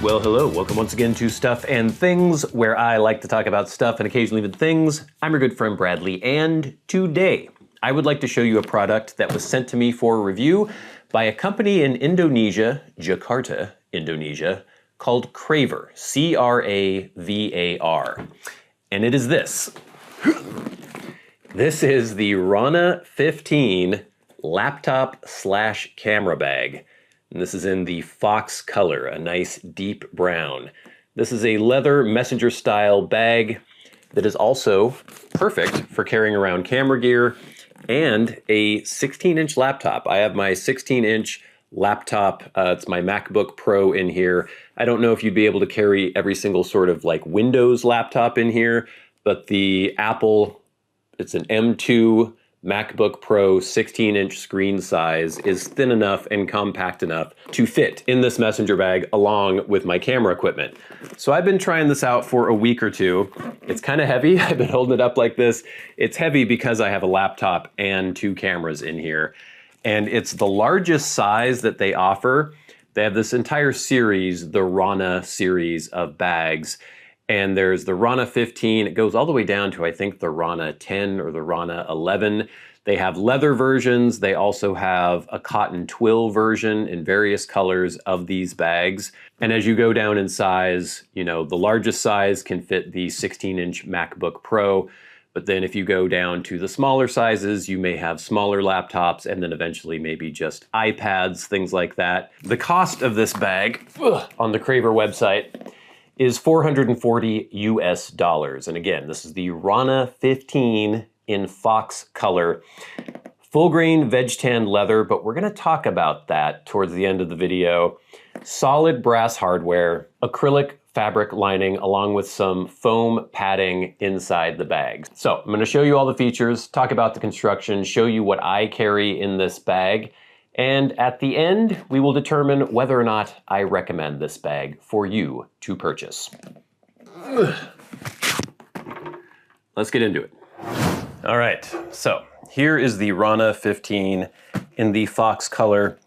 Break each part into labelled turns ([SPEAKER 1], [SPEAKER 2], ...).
[SPEAKER 1] Well, hello. Welcome once again to Stuff and Things, where I like to talk about stuff and occasionally even things. I'm your good friend Bradley, and today I would like to show you a product that was sent to me for review by a company in Indonesia, Jakarta, Indonesia, called CRAVAR, C-R-A-V-A-R. And it is this. This is the Rana 15 laptop/camera bag. And this is in the fox color, a nice deep brown. This is a leather messenger style bag that is also perfect for carrying around camera gear and a 16-inch laptop. I have my 16-inch laptop, it's my MacBook Pro in here. I don't know if you'd be able to carry every single sort of like Windows laptop in here, but the Apple, it's an M2 MacBook Pro 16-inch screen size is thin enough and compact enough to fit in this messenger bag along with my camera equipment. So I've been trying this out for a week or two. It's kind of heavy. I've been holding it up like this. It's heavy because I have a laptop and two cameras in here. And it's the largest size that they offer. They have this entire series, the Rana series of bags. And there's the Rana 15, it goes all the way down to I think the Rana 10 or the Rana 11. They have leather versions, they also have a cotton twill version in various colors of these bags. And as you go down in size, you know, the largest size can fit the 16-inch MacBook Pro, but then if you go down to the smaller sizes, you may have smaller laptops and then eventually maybe just iPads, things like that. The cost of this bag on the CRAVAR website is $440 US. And again, this is the Rana 15 in fox color. Full grain veg tan leather, but we're gonna talk about that towards the end of the video. Solid brass hardware, acrylic fabric lining, along with some foam padding inside the bag. So I'm gonna show you all the features, talk about the construction, show you what I carry in this bag, and at the end, we will determine whether or not I recommend this bag for you to purchase. Let's get into it. All right, so here is the Rana 15 in the fox color.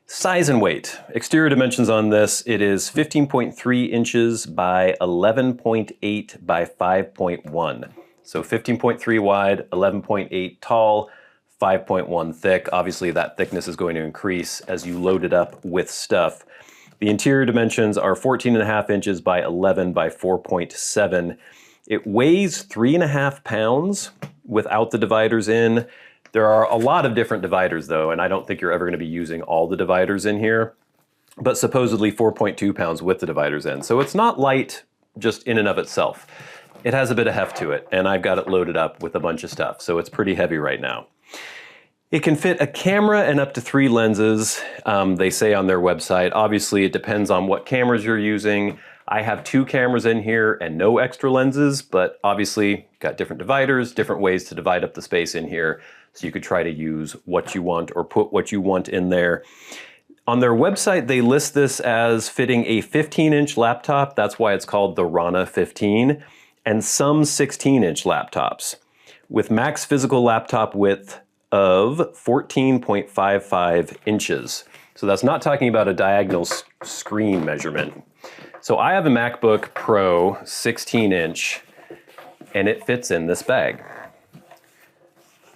[SPEAKER 1] Size and weight. Exterior dimensions on this, it is 15.3 inches by 11.8 by 5.1. So 15.3 wide, 11.8 tall, 5.1 thick. Obviously that thickness is going to increase as you load it up with stuff. The interior dimensions are 14.5 inches by 11 by 4.7. It weighs 3.5 pounds without the dividers in. There are a lot of different dividers though, and I don't think you're ever going to be using all the dividers in here, but supposedly 4.2 pounds with the dividers in. So it's not light just in and of itself. It has a bit of heft to it, and I've got it loaded up with a bunch of stuff, so it's pretty heavy right now. It can fit a camera and up to 3 lenses, they say on their website. Obviously, it depends on what cameras you're using. I have 2 cameras in here and no extra lenses, but obviously got different dividers, different ways to divide up the space in here, so you could try to use what you want or put what you want in there. On their website, they list this as fitting a 15-inch laptop. That's why it's called the Rana 15, and some 16-inch laptops with max physical laptop width of 14.55 inches. So that's not talking about a diagonal screen measurement. So I have a MacBook Pro 16-inch, and it fits in this bag.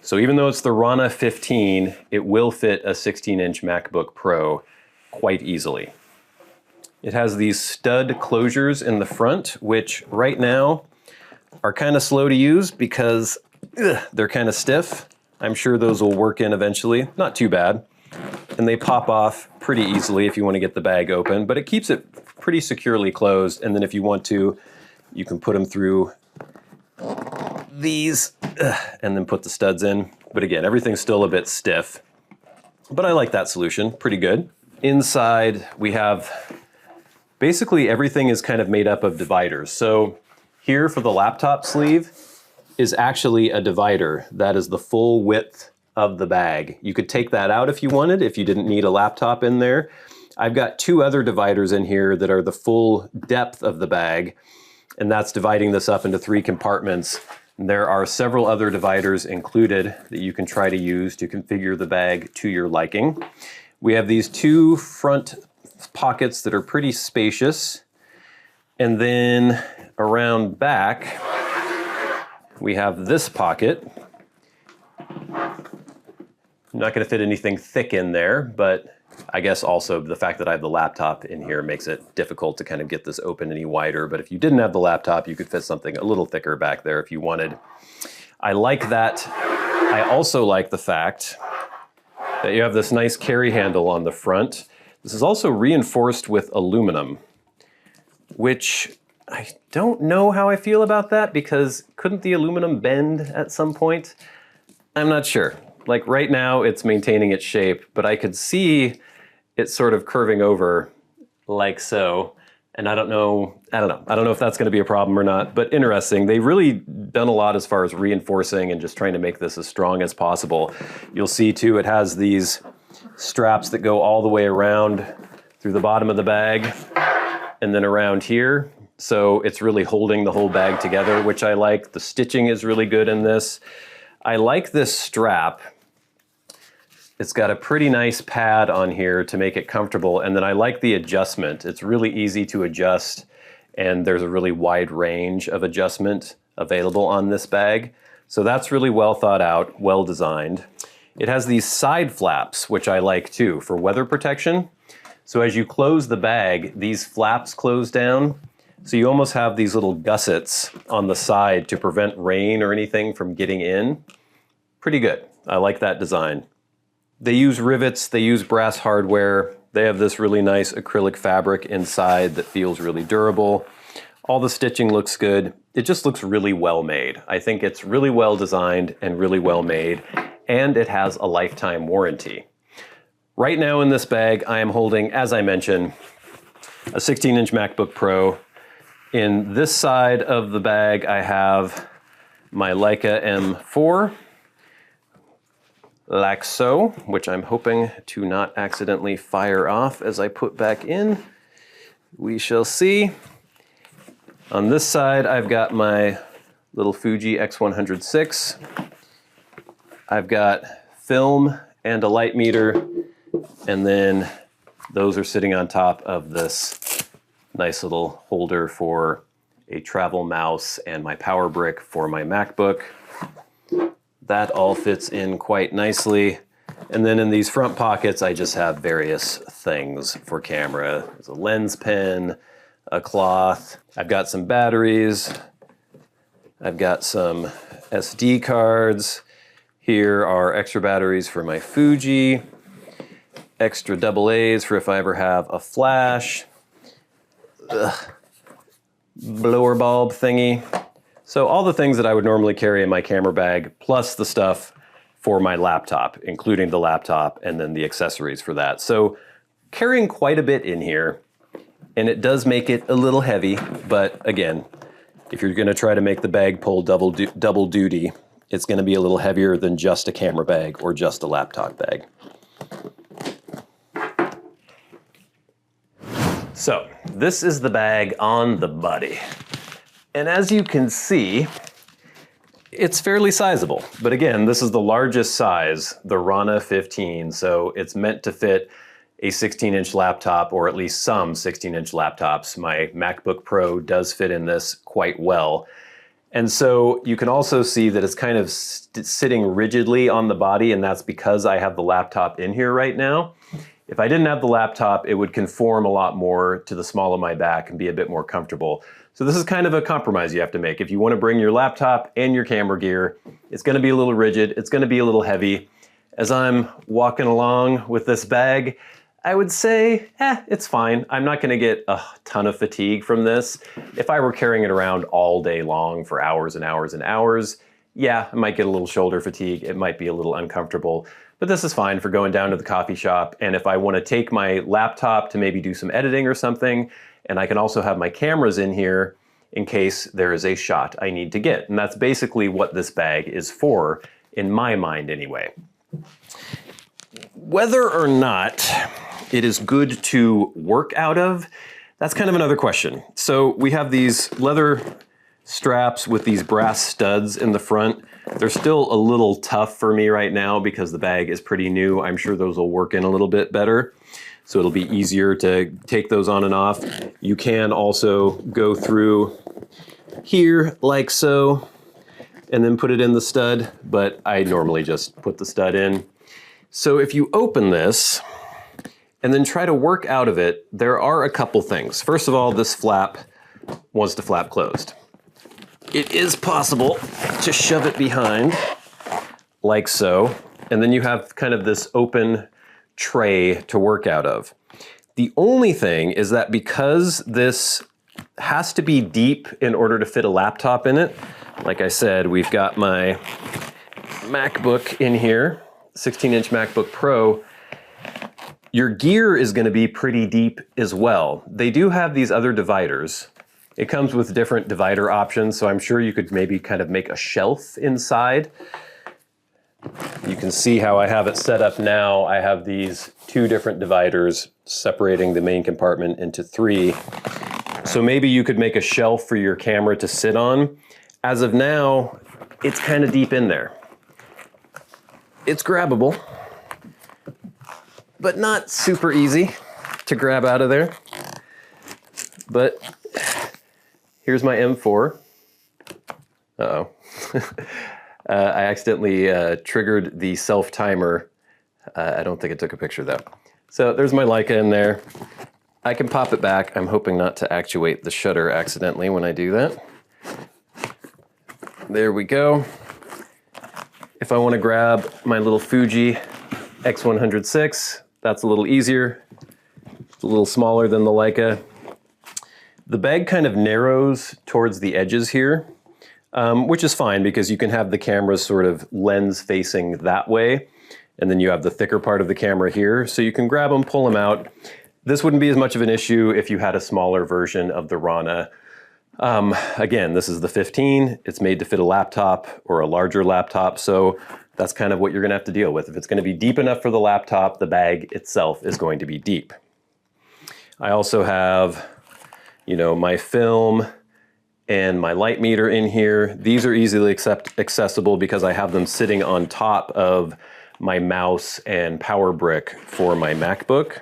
[SPEAKER 1] So even though it's the Rana 15, it will fit a 16-inch MacBook Pro quite easily. It has these stud closures in the front, which right now are kind of slow to use because they're kind of stiff. I'm sure those will work in eventually, not too bad. And they pop off pretty easily if you want to get the bag open, but it keeps it pretty securely closed. And then if you want to, you can put them through these and then put the studs in. But again, everything's still a bit stiff, but I like that solution, pretty good. Inside we have, basically everything is kind of made up of dividers. So here for the laptop sleeve is actually a divider that is the full width of the bag. You could take that out if you wanted, if you didn't need a laptop in there. I've got 2 other dividers in here that are the full depth of the bag, and that's dividing this up into 3 compartments. There are several other dividers included that you can try to use to configure the bag to your liking. We have these 2 front pockets that are pretty spacious. And then around back, we have this pocket. I'm not going to fit anything thick in there, but I guess also the fact that I have the laptop in here makes it difficult to kind of get this open any wider. But if you didn't have the laptop, you could fit something a little thicker back there if you wanted. I like that. I also like the fact that you have this nice carry handle on the front. This is also reinforced with aluminum, which I don't know how I feel about that, because couldn't the aluminum bend at some point? I'm not sure. Like right now it's maintaining its shape, but I could see it sort of curving over like so. And I don't know if that's going to be a problem or not, but interesting. They've really done a lot as far as reinforcing and just trying to make this as strong as possible. You'll see too, it has these straps that go all the way around through the bottom of the bag and then around here. So it's really holding the whole bag together, which I like. The stitching is really good in this. I like this strap. It's got a pretty nice pad on here to make it comfortable, and then I like the adjustment. It's really easy to adjust, and there's a really wide range of adjustment available on this bag. So that's really well thought out, well designed. It has these side flaps, which I like too, for weather protection. So as you close the bag, these flaps close down, so you almost have these little gussets on the side to prevent rain or anything from getting in. Pretty good. I like that design. They use rivets, they use brass hardware. They have this really nice acrylic fabric inside that feels really durable. All the stitching looks good. It just looks really well made. I think it's really well designed and really well made, and it has a lifetime warranty. Right now in this bag, I am holding, as I mentioned, a 16-inch MacBook Pro. In this side of the bag, I have my Leica M4. Like so, which I'm hoping to not accidentally fire off as I put back in. We shall see. On this side, I've got my little Fuji X100VI. I've got film and a light meter, and then those are sitting on top of this nice little holder for a travel mouse and my power brick for my MacBook. That all fits in quite nicely. And then in these front pockets, I just have various things for camera. There's a lens pen, a cloth. I've got some batteries. I've got some SD cards. Here are extra batteries for my Fuji, extra AA's for if I ever have a flash, blower bulb thingy. So all the things that I would normally carry in my camera bag, plus the stuff for my laptop, including the laptop and then the accessories for that. So carrying quite a bit in here, and it does make it a little heavy, but again, if you're gonna try to make the bag pull double duty, it's gonna be a little heavier than just a camera bag or just a laptop bag. So this is the bag on the body. And as you can see, it's fairly sizable. But again, this is the largest size, the Rana 15, so it's meant to fit a 16-inch laptop, or at least some 16-inch laptops. My MacBook Pro does fit in this quite well. And so you can also see that it's kind of sitting rigidly on the body, and that's because I have the laptop in here right now. If I didn't have the laptop, it would conform a lot more to the small of my back and be a bit more comfortable. So this is kind of a compromise you have to make. If you want to bring your laptop and your camera gear, it's going to be a little rigid, it's going to be a little heavy. As I'm walking along with this bag, I would say, it's fine. I'm not going to get a ton of fatigue from this. If I were carrying it around all day long for hours and hours and hours, yeah, I might get a little shoulder fatigue. It might be a little uncomfortable, but this is fine for going down to the coffee shop. And if I want to take my laptop to maybe do some editing or something, and I can also have my cameras in here in case there is a shot I need to get. And that's basically what this bag is for, in my mind anyway. Whether or not it is good to work out of, that's kind of another question. So we have these leather straps with these brass studs in the front. They're still a little tough for me right now because the bag is pretty new. I'm sure those will work in a little bit better. so it'll be easier to take those on and off. You can also go through here like so, and then put it in the stud, but I normally just put the stud in. So if you open this and then try to work out of it, there are a couple things. First of all, this flap wants to flap closed. It is possible to shove it behind like so, and then you have kind of this open tray to work out of. The only thing is that because this has to be deep in order to fit a laptop in it, like I said, we've got my MacBook in here, 16-inch MacBook Pro. Your gear is going to be pretty deep as well. They do have these other dividers. It comes with different divider options, so I'm sure you could maybe kind of make a shelf inside. You can see how I have it set up now. I have these two different dividers separating the main compartment into three. So maybe you could make a shelf for your camera to sit on. As of now, it's kind of deep in there. It's grabbable, but not super easy to grab out of there. But here's my M4. Uh-oh. I accidentally triggered the self-timer. I don't think it took a picture though. So there's my Leica in there. I can pop it back. I'm hoping not to actuate the shutter accidentally when I do that. There we go. If I want to grab my little Fuji X106, that's a little easier. It's a little smaller than the Leica. The bag kind of narrows towards the edges here, which is fine because you can have the camera sort of lens facing that way, and then you have the thicker part of the camera here, so you can grab them, pull them out. This wouldn't be as much of an issue if you had a smaller version of the Rana. Again, this is the 15. It's made to fit a laptop or a larger laptop, so that's kind of what you're going to have to deal with. If it's going to be deep enough for the laptop, the bag itself is going to be deep. I also have, you know, my film and my light meter in here. These are easily accessible because I have them sitting on top of my mouse and power brick for my MacBook.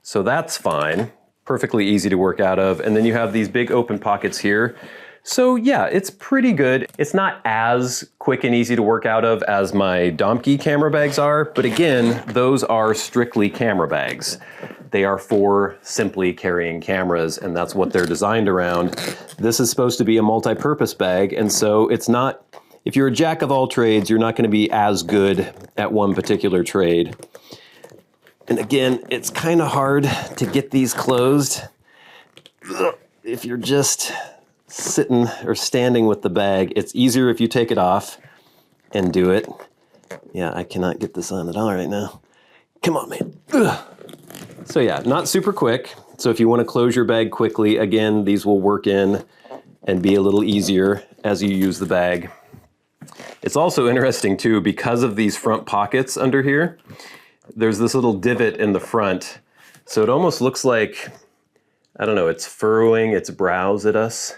[SPEAKER 1] So that's fine. Perfectly easy to work out of. And then you have these big open pockets here. So yeah, it's pretty good. It's not as quick and easy to work out of as my Domke camera bags are, but again, those are strictly camera bags. They are for simply carrying cameras, and that's what they're designed around. This is supposed to be a multi-purpose bag, and so it's not, if you're a jack of all trades, you're not going to be as good at one particular trade. And again, it's kind of hard to get these closed if you're just sitting or standing with the bag. It's easier if you take it off and do it. Yeah, I cannot get this on at all right now. Come on, man. Ugh. So yeah, not super quick. So if you want to close your bag quickly, again, these will work in and be a little easier as you use the bag. It's also interesting too, because of these front pockets under here, there's this little divot in the front. So it almost looks like, I don't know, it's furrowing its brows at us.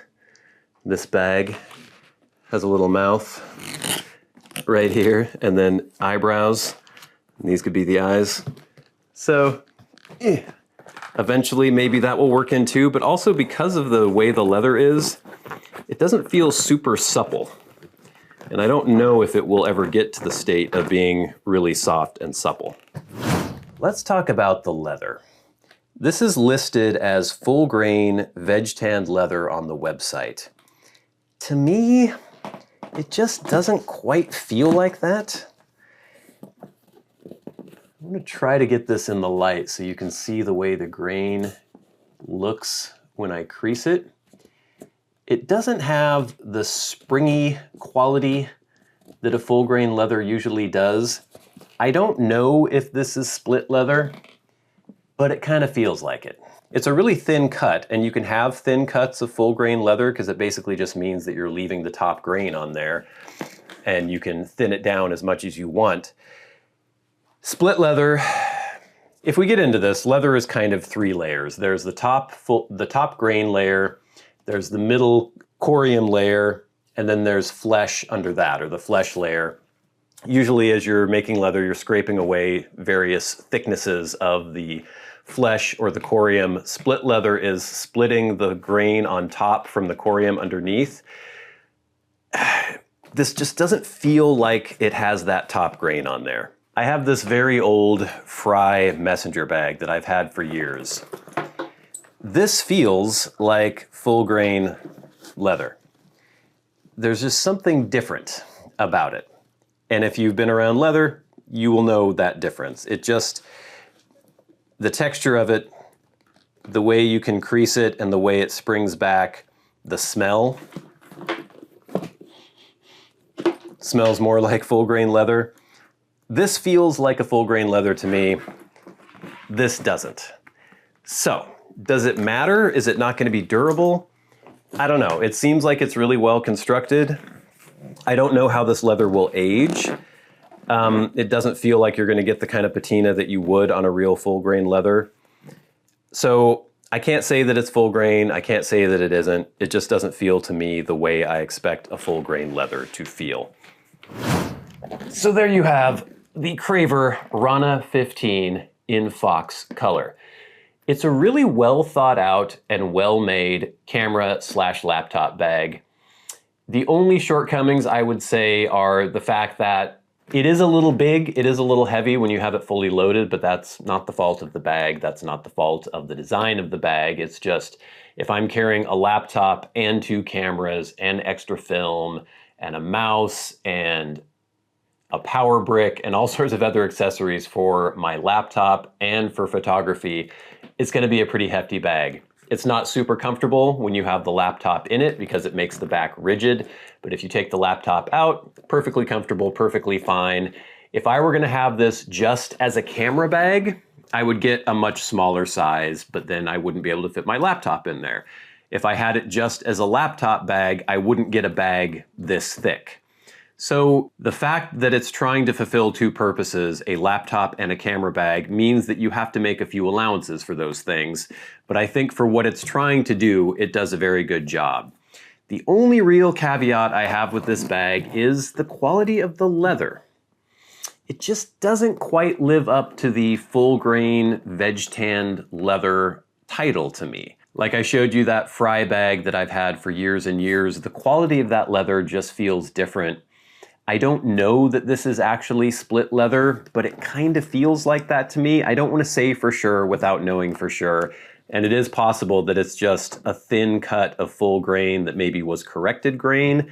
[SPEAKER 1] This bag has a little mouth right here, and then eyebrows. And these could be the eyes. So eventually maybe that will work in too, but also because of the way the leather is, it doesn't feel super supple. And I don't know if it will ever get to the state of being really soft and supple. Let's talk about the leather. This is listed as full grain veg tanned leather on the website. To me, it just doesn't quite feel like that. I'm going to try to get this in the light so you can see the way the grain looks when I crease it. It doesn't have the springy quality that a full grain leather usually does. I don't know if this is split leather, but it kind of feels like it. It's a really thin cut, and you can have thin cuts of full grain leather because it basically just means that you're leaving the top grain on there, and you can thin it down as much as you want. Split leather, if we get into this, leather is kind of three layers. There's the top grain layer, there's the middle corium layer, and then there's flesh under that, or the flesh layer. Usually as you're making leather, you're scraping away various thicknesses of the flesh or the corium. Split leather is splitting the grain on top from the corium underneath. This just doesn't feel like it has that top grain on there. I have this very old Fry messenger bag that I've had for years. This feels like full grain leather. There's just something different about it. And if you've been around leather, you will know that difference. It just, the texture of it, the way you can crease it and the way it springs back, the smell, smells more like full grain leather. This feels like a full grain leather to me. This doesn't. So, does it matter? Is it not going to be durable? I don't know. It seems like it's really well constructed. I don't know how this leather will age. It doesn't feel like you're going to get the kind of patina that you would on a real full grain leather. So I can't say that it's full grain. I can't say that it isn't. It just doesn't feel to me the way I expect a full grain leather to feel. So there you have the CRAVAR Rana 15 in Fox color. It's a really well thought out and well made camera/laptop bag. The only shortcomings I would say are the fact that it is a little big, it is a little heavy when you have it fully loaded, but that's not the fault of the bag. That's not the fault of the design of the bag. It's just, if I'm carrying a laptop and 2 cameras and extra film and a mouse and a power brick and all sorts of other accessories for my laptop and for photography, it's going to be a pretty hefty bag. It's not super comfortable when you have the laptop in it because it makes the back rigid, but if you take the laptop out, perfectly comfortable, perfectly fine. If I were going to have this just as a camera bag, I would get a much smaller size, but then I wouldn't be able to fit my laptop in there. If I had it just as a laptop bag, I wouldn't get a bag this thick. So the fact that it's trying to fulfill 2 purposes, a laptop and a camera bag, means that you have to make a few allowances for those things. But I think for what it's trying to do, it does a very good job. The only real caveat I have with this bag is the quality of the leather. It just doesn't quite live up to the full grain veg tanned leather title to me. Like I showed you that Fry bag that I've had for years and years, the quality of that leather just feels different. I don't know that this is actually split leather, but it kind of feels like that to me. I don't want to say for sure without knowing for sure. And it is possible that it's just a thin cut of full grain that maybe was corrected grain.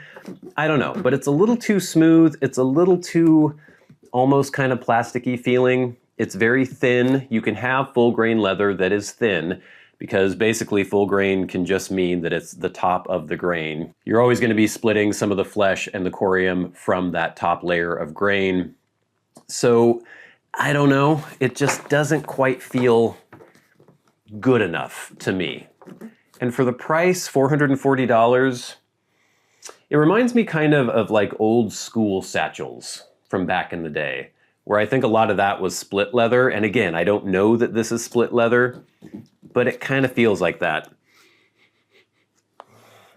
[SPEAKER 1] I don't know, but it's a little too smooth. It's a little too almost kind of plasticky feeling. It's very thin. You can have full grain leather that is thin, because basically full grain can just mean that it's the top of the grain. You're always going to be splitting some of the flesh and the corium from that top layer of grain. So I don't know, it just doesn't quite feel good enough to me. And for the price, $440, it reminds me kind of like old school satchels from back in the day, where I think a lot of that was split leather. And again, I don't know that this is split leather, but it kind of feels like that.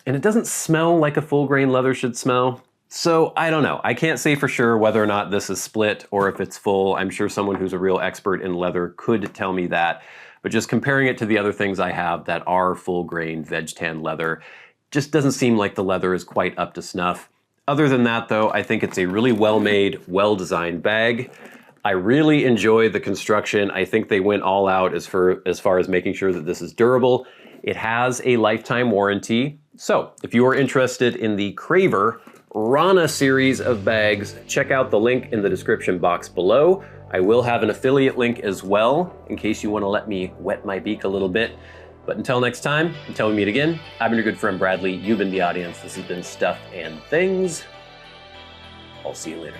[SPEAKER 1] And it doesn't smell like a full grain leather should smell. So I don't know. I can't say for sure whether or not this is split or if it's full. I'm sure someone who's a real expert in leather could tell me that. But just comparing it to the other things I have that are full grain veg tan leather, just doesn't seem like the leather is quite up to snuff. Other than that though, I think it's a really well-made, well-designed bag. I really enjoy the construction. I think they went all out as far as making sure that this is durable. It has a lifetime warranty. So if you are interested in the CRAVAR Rana series of bags, check out the link in the description box below. I will have an affiliate link as well in case you want to let me wet my beak a little bit. But until next time, until we meet again, I've been your good friend Bradley. You've been the audience. This has been Stuff and Things. I'll see you later.